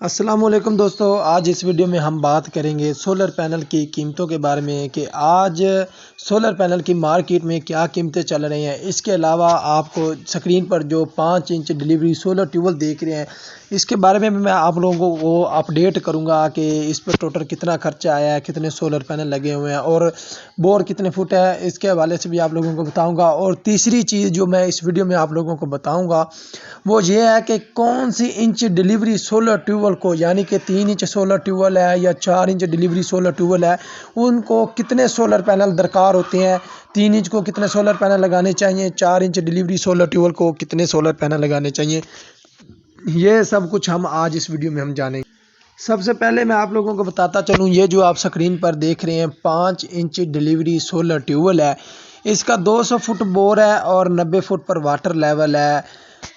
अस्सलाम वालेकुम दोस्तों, आज इस वीडियो में हम बात करेंगे सोलर पैनल की कीमतों के बारे में कि आज सोलर पैनल की मार्केट में क्या कीमतें चल रही हैं। इसके अलावा आपको स्क्रीन पर जो 5 इंच डिलीवरी सोलर ट्यूबवेल देख रहे हैं, इसके बारे में भी मैं आप लोगों को अपडेट करूंगा कि इस पर टोटल कितना खर्चा आया है, कितने सोलर पैनल लगे हुए हैं और बोर कितने फुट है, इसके हवाले से भी आप लोगों को बताऊँगा। और तीसरी चीज़ जो मैं इस वीडियो में आप लोगों को बताऊँगा वो ये है कि कौन सी इंच डिलीवरी सोलर ट्यूबवेल को, यानी कि 3 इंच सोलर ट्यूबवेल है या 4 इंच डिलीवरी सोलर ट्यूबवेल है, उनको कितने सोलर पैनल दरकार होते हैं। 3 इंच को कितने सोलर पैनल लगाने चाहिए, 4 इंच डिलीवरी सोलर ट्यूबवेल को कितने सोलर पैनल लगाने चाहिए, ये सब कुछ हम आज इस वीडियो में हम जानेंगे। सबसे पहले मैं आप लोगों को बताता चलूँ, ये जो आप स्क्रीन पर देख रहे हैं 5 इंच डिलीवरी सोलर ट्यूबवेल है, इसका 200 फुट बोर है और 90 फुट पर वाटर लेवल है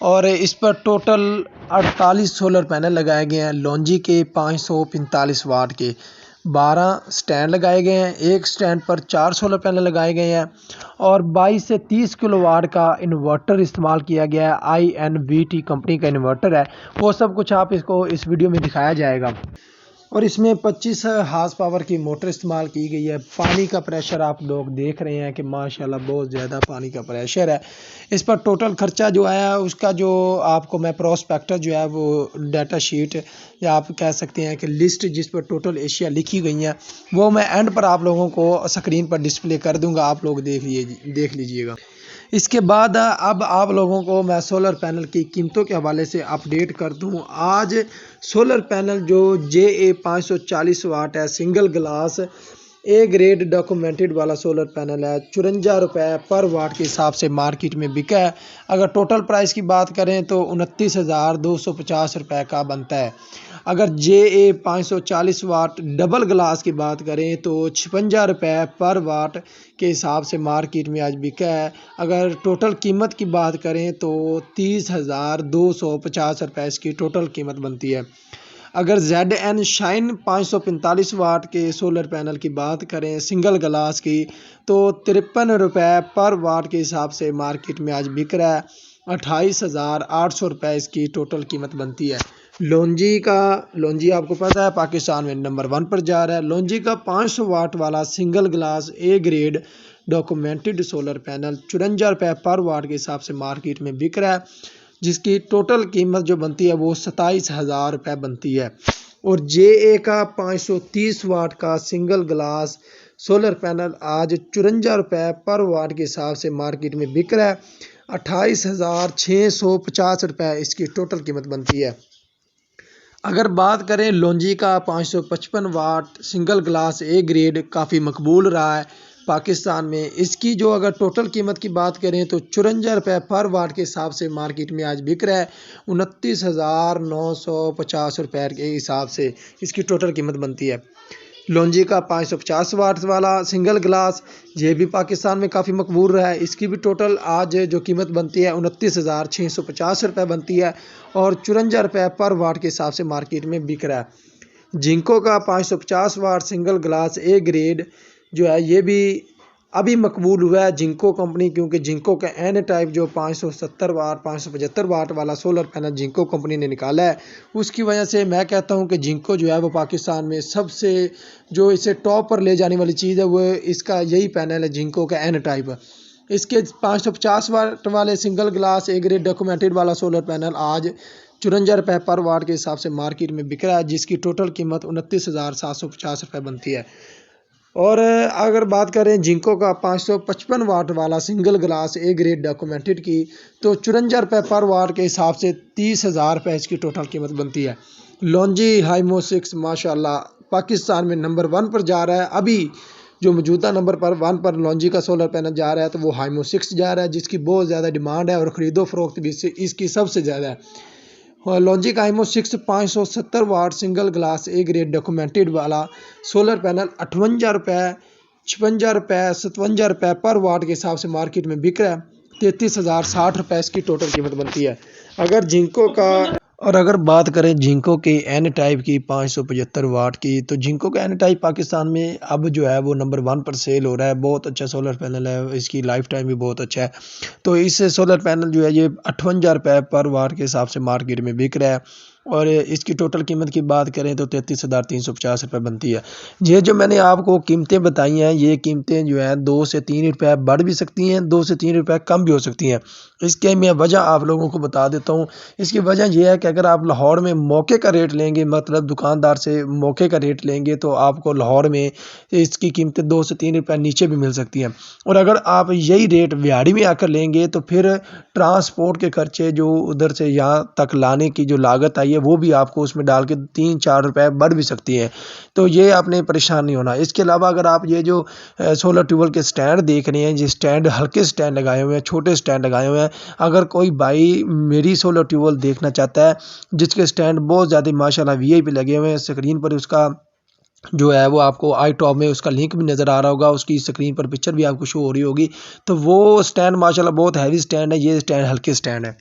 और इस पर टोटल 48 सोलर पैनल लगाए गए हैं। लॉन्जी के 545 वाट के 12 स्टैंड लगाए गए हैं। एक स्टैंड पर 4 सोलर पैनल लगाए गए हैं और 22 से 30 किलोवाट का इन्वर्टर इस्तेमाल किया गया है। INVT कंपनी का इन्वर्टर है। वो सब कुछ आप इसको इस वीडियो में दिखाया जाएगा। और इसमें 25 हार्स पावर की मोटर इस्तेमाल की गई है। पानी का प्रेशर आप लोग देख रहे हैं कि माशाल्लाह बहुत ज़्यादा पानी का प्रेशर है। इस पर टोटल खर्चा जो आया उसका जो आपको मैं प्रोस्पेक्टर जो है वो डाटा शीट या आप कह सकते हैं कि लिस्ट जिस पर टोटल एशिया लिखी गई हैं, वो मैं एंड पर आप लोगों को स्क्रीन पर डिस्प्ले कर दूंगा, आप लोग देख लीजिएगा। इसके बाद अब आप लोगों को मैं सोलर पैनल की कीमतों के हवाले से अपडेट कर दूं। आज सोलर पैनल जो JA 540 वाट है, single glass A grade documented वाला सोलर पैनल है, 54 रुपये पर वाट के हिसाब से मार्केट में बिका है। अगर टोटल प्राइस की बात करें तो 29,250 रुपये का बनता है। अगर JA 540 वाट डबल ग्लास की बात करें तो 56 रुपये पर वाट के हिसाब से मार्केट में आज बिका है। अगर टोटल कीमत की बात करें तो 30,250 रुपये इसकी टोटल कीमत बनती है। अगर ZN शाइन 545 वाट के सोलर पैनल की बात करें सिंगल ग्लास की तो 53 रुपये पर वाट के हिसाब से मार्केट में आज बिक रहा है। 28,800 रुपये इसकी टोटल कीमत बनती है। लॉन्जी आपको पता है पाकिस्तान में नंबर 1 पर जा रहा है। लॉन्जी का 500 वाट वाला single glass A grade documented solar panel 54 रुपये पर वाट के हिसाब से मार्केट में बिक रहा है, जिसकी टोटल कीमत जो बनती है वो 27,000 रुपये बनती है। और JA का 530 वाट का सिंगल ग्लास सोलर पैनल आज 54 रुपये पर वाट के हिसाब से मार्केट में बिक रहा है। 28,650 रुपये इसकी टोटल कीमत बनती है। अगर बात करें लॉन्जी का 555 watt single glass A grade काफ़ी मकबूल रहा है पाकिस्तान में। इसकी जो अगर टोटल कीमत की बात करें तो 54 रुपये पर वाट के हिसाब से मार्केट में आज बिक रहा है। 29,950 रुपये के हिसाब से इसकी टोटल कीमत बनती है। लॉन्जी का 550 वाट वाला सिंगल ग्लास ये भी पाकिस्तान में काफ़ी मकबूल रहा है। इसकी भी टोटल आज जो कीमत बनती है 29,650 रुपये बनती है और 54 रुपये पर वाट के हिसाब से मार्केट में बिक रहा है। जिंको का 550 watt single glass A grade जो है ये भी अभी मकबूल हुआ है जिंको कंपनी, क्योंकि जिंको का N टाइप जो 570 वाट 575 वाट वाला सोलर पैनल जिंको कंपनी ने निकाला है, उसकी वजह से मैं कहता हूं कि जिंको जो है वो पाकिस्तान में सबसे जो इसे टॉप पर ले जाने वाली चीज़ है वो इसका यही पैनल है, जिंको का N टाइप। इसके 550 वाट वाले single glass A grade documented वाला सोलर पैनल आज 54 रुपये पर वाट के हिसाब से मार्केट में बिक रहा है, जिसकी टोटल कीमत 29,750 रुपये बनती है। और अगर बात करें जिंको का 555 वाट वाला single glass A grade documented की तो 54 रुपये पर वाट के हिसाब से 30,000 रुपये इसकी टोटल कीमत बनती है। लॉन्जी हाइमो 6 माशाल्लाह पाकिस्तान में नंबर 1 पर जा रहा है। अभी जो मौजूदा नंबर पर 1 पर लॉन्जी का सोलर पैनल जा रहा है तो वो हाइमो 6 जा रहा है, जिसकी बहुत ज़्यादा डिमांड है और ख़रीदो फरोख्त भी इसकी सबसे ज़्यादा है। लॉन्जी का HiMO 6 570 watt single glass A grade documented वाला सोलर पैनल 58 रुपये 56 रुपये 57 रुपये पर वाट के हिसाब से मार्केट में बिक रहा है। 33,060 रुपये इसकी टोटल कीमत बनती है। अगर जिंको का और अगर बात करें जिंको के N टाइप की 575 वाट की तो जिंको का N टाइप पाकिस्तान में अब जो है वो नंबर 1 पर सेल हो रहा है। बहुत अच्छा सोलर पैनल है, इसकी लाइफ टाइम भी बहुत अच्छा है। तो इस सोलर पैनल जो है ये 58 रुपये पर वाट के हिसाब से मार्केट में बिक रहा है। और इसकी टोटल कीमत की बात करें तो 33,350 रुपये बनती है। ये जो मैंने आपको कीमतें बताई हैं, ये कीमतें जो है 2 से 3 रुपये बढ़ भी सकती हैं, 2 से 3 रुपये कम भी हो सकती हैं। इसके मैं वजह आप लोगों को बता देता हूँ। इसकी वजह यह है कि अगर आप लाहौर में मौके का रेट लेंगे, मतलब दुकानदार से मौके का रेट लेंगे, तो आपको लाहौर में इसकी कीमतें 2 से 3 रुपये नीचे भी मिल सकती हैं। और अगर आप यही रेट व्याड़ी में आकर लेंगे तो फिर ट्रांसपोर्ट के खर्चे जो उधर से यहाँ तक लाने की जो लागत आई है वो भी आपको उसमें डाल के 3-4 रुपये बढ़ भी सकती है। तो ये आपने परेशान नहीं होना। इसके अलावा अगर आप ये जो सोलर ट्यूबवेल के स्टैंड देख रहे हैं, ये स्टैंड हल्के स्टैंड लगाए हुए हैं, छोटे स्टैंड लगाए हुए हैं। अगर कोई भाई मेरी सोलर ट्यूबवेल देखना चाहता है जिसके स्टैंड बहुत ज़्यादा माशाल्लाह वीआईपी लगे हुए हैं, स्क्रीन पर उसका जो है वो आपको आई टॉप में उसका लिंक भी नज़र आ रहा होगा, उसकी स्क्रीन पर पिक्चर भी आपको शो हो रही होगी। तो वो स्टैंड माशाल्लाह बहुत हैवी स्टैंड है, ये स्टैंड हल्के स्टैंड है।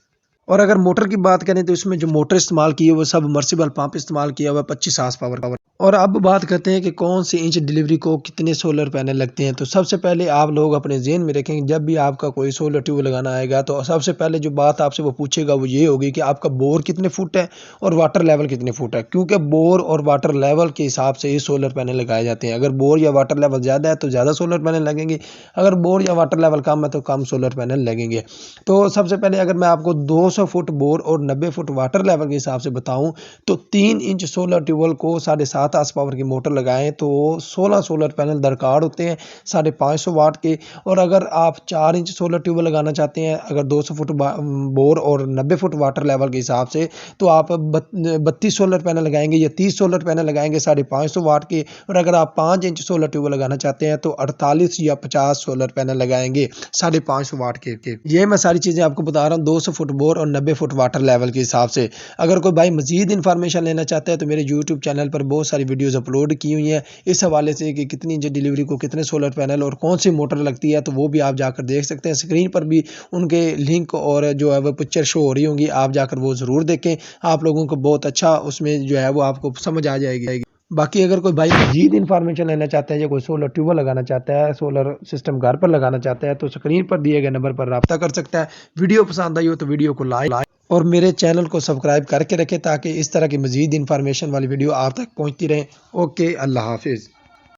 और अगर मोटर की बात करें तो इसमें जो मोटर इस्तेमाल की है वो सब मर्सिबल पंप इस्तेमाल किया हुआ है 25 हार्स पावर का। और अब बात करते हैं कि कौन सी इंच डिलीवरी को कितने सोलर पैनल लगते हैं। तो सबसे पहले आप लोग अपने ज़हन में रखेंगे, जब भी आपका कोई सोलर ट्यूब लगाना आएगा तो सबसे पहले जो बात आपसे वो पूछेगा वो ये होगी कि आपका बोर कितने फुट है और वाटर लेवल कितने फुट है, क्योंकि बोर और वाटर लेवल के हिसाब से ये सोलर पैनल लगाए जाते हैं। अगर बोर या वाटर लेवल ज़्यादा है तो ज़्यादा सोलर पैनल लगेंगे, अगर बोर या वाटर लेवल कम है तो कम सोलर पैनल लगेंगे। तो सबसे पहले अगर मैं आपको 200 फुट बोर और 90 फुट वाटर लेवल के हिसाब से बताऊं तो 3 इंच सोलर ट्यूबवेल को 7.5 हार्स पावर की मोटर लगाएं तो 16 सोलर पैनल दरकार होते हैं 550 वाट के। और अगर आप 4 इंच सोलर ट्यूबवेल लगाना चाहते हैं, अगर 200 फुट बोर और 90 फुट वाटर लेवल के हिसाब से, तो आप 32 सोलर पैनल लगाएंगे या 30 सोलर पैनल लगाएंगे 550 वाट के। और अगर आप 5 इंच सोलर ट्यूबवेल लगाना चाहते हैं तो 48 या 50 सोलर पैनल लगाएंगे 550 वाट के। ये मैं सारी चीज़ें आपको बता रहा हूँ 200 फुट बोर और 90 फुट वाटर लेवल के हिसाब से। अगर कोई भाई मजीद इन्फॉर्मेशन लेना चाहता है तो मेरे यूट्यूब चैनल पर बहुत सारी वीडियोस अपलोड की हुई हैं इस हवाले से कि कितनी इंच डिलीवरी को कितने सोलर पैनल और कौन सी मोटर लगती है, तो वो भी आप जाकर देख सकते हैं। स्क्रीन पर भी उनके लिंक और जो है वो पिक्चर शो हो रही होंगी, आप जाकर वो ज़रूर देखें। आप लोगों को बहुत अच्छा उसमें जो है वो आपको समझ आ जाएगी। बाकी अगर कोई भाई मजीद इन्फॉर्मेशन लेना चाहता है या कोई सोलर ट्यूबवेल लगाना चाहता है, सोलर सिस्टम घर पर लगाना चाहता है, तो स्क्रीन पर दिए गए नंबर पर रब्ता कर सकता है। वीडियो पसंद आई हो तो वीडियो को लाइक और मेरे चैनल को सब्सक्राइब करके रखें ताकि इस तरह की मजीद इन्फॉर्मेशन वाली वीडियो आप तक पहुंचती रहे। ओके, अल्लाह हाफिज़।